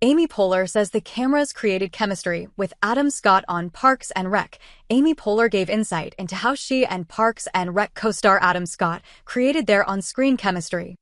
Amy Poehler says the cameras created chemistry with Adam Scott on Parks and Rec. Amy Poehler gave insight into how she and Parks and Rec co-star Adam Scott created their on-screen chemistry.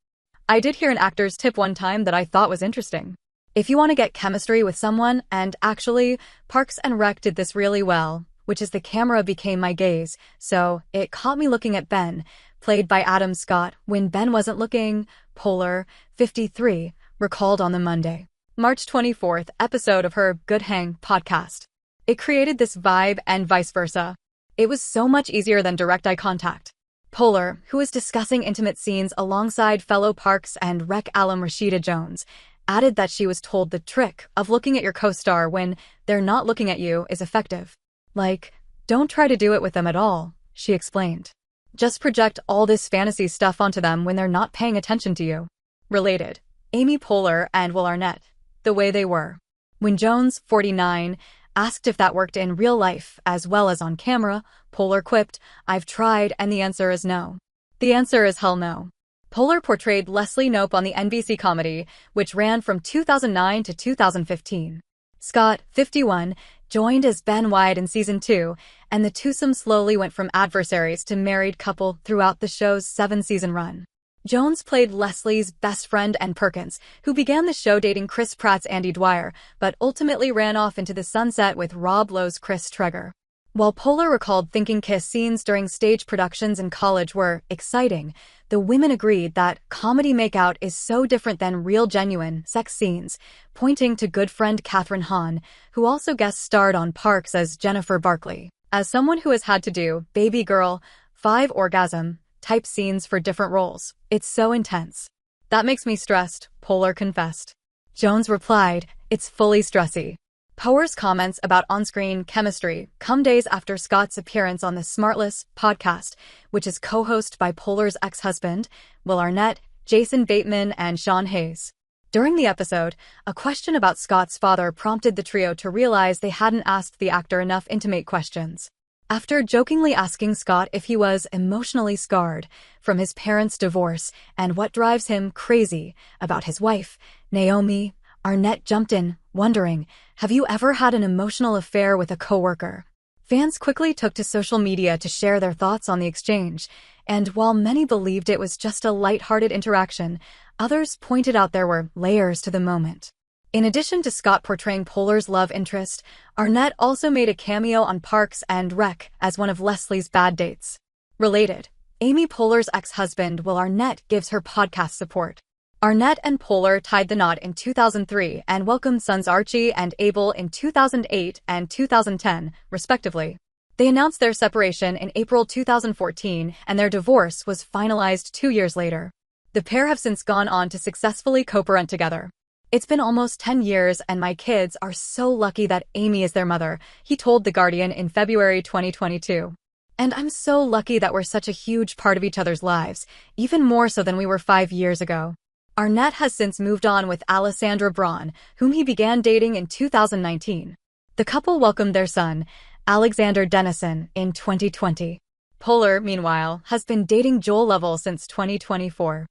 I did hear an actor's tip one time that I thought was interesting. If you want to get chemistry with someone, and actually, Parks and Rec did this really well, which is the camera became my gaze, so it caught me looking at Ben, played by Adam Scott, when Ben wasn't looking. Poehler, 53, recalled on the Monday, March 24th episode of her Good Hang podcast. It created this vibe and vice versa. It was so much easier than direct eye contact. Poehler, who was discussing intimate scenes alongside fellow Parks and Rec alum Rashida Jones, added that she was told the trick of looking at your co-star when they're not looking at you is effective. Like, don't try to do it with them at all, she explained. Just project all this fantasy stuff onto them when they're not paying attention to you. Related, Amy Poehler and Will Arnett, the way they were. When Jones, 49, asked if that worked in real life as well as on camera, Poehler quipped, "I've tried, and the answer is no." The answer is hell no. Poehler portrayed Leslie Knope on the NBC comedy, which ran from 2009 to 2015. Scott, 51, joined as Ben Wyatt in season 2, and the twosome slowly went from adversaries to married couple throughout the show's 7-season run. Jones played Leslie's best friend and Perkins, who began the show dating Chris Pratt's Andy Dwyer, but ultimately ran off into the sunset with Rob Lowe's Chris Traeger. While Poehler recalled thinking kiss scenes during stage productions in college were exciting, the women agreed that comedy makeout is so different than real genuine sex scenes, pointing to good friend Kathryn Hahn, who also guest starred on Parks as Jennifer Barkley. As someone who has had to do baby girl, 5 orgasm type scenes for different roles, it's so intense. That makes me stressed, Poehler confessed. Jones replied, "It's fully stressy." Poehler's comments about on-screen chemistry come days after Scott's appearance on the Smartless podcast, which is co-hosted by Poehler's ex-husband, Will Arnett, Jason Bateman, and Sean Hayes. During the episode, a question about Scott's father prompted the trio to realize they hadn't asked the actor enough intimate questions. After jokingly asking Scott if he was emotionally scarred from his parents' divorce and what drives him crazy about his wife, Naomi, Arnett jumped in, wondering, "Have you ever had an emotional affair with a coworker?" Fans quickly took to social media to share their thoughts on the exchange, and while many believed it was just a lighthearted interaction, others pointed out there were layers to the moment. In addition to Scott portraying Poehler's love interest, Arnett also made a cameo on Parks and Rec as one of Leslie's bad dates. Related, Amy Poehler's ex-husband Will Arnett gives her podcast support. Arnett and Poehler tied the knot in 2003 and welcomed sons Archie and Abel in 2008 and 2010, respectively. They announced their separation in April 2014, and their divorce was finalized 2 years later. The pair have since gone on to successfully co-parent together. "It's been almost 10 years and my kids are so lucky that Amy is their mother," he told The Guardian in February 2022. "And I'm so lucky that we're such a huge part of each other's lives, even more so than we were 5 years ago." Arnett has since moved on with Alessandra Braun, whom he began dating in 2019. The couple welcomed their son, Alexander Dennison, in 2020. Poehler, meanwhile, has been dating Joel Lovell since 2024.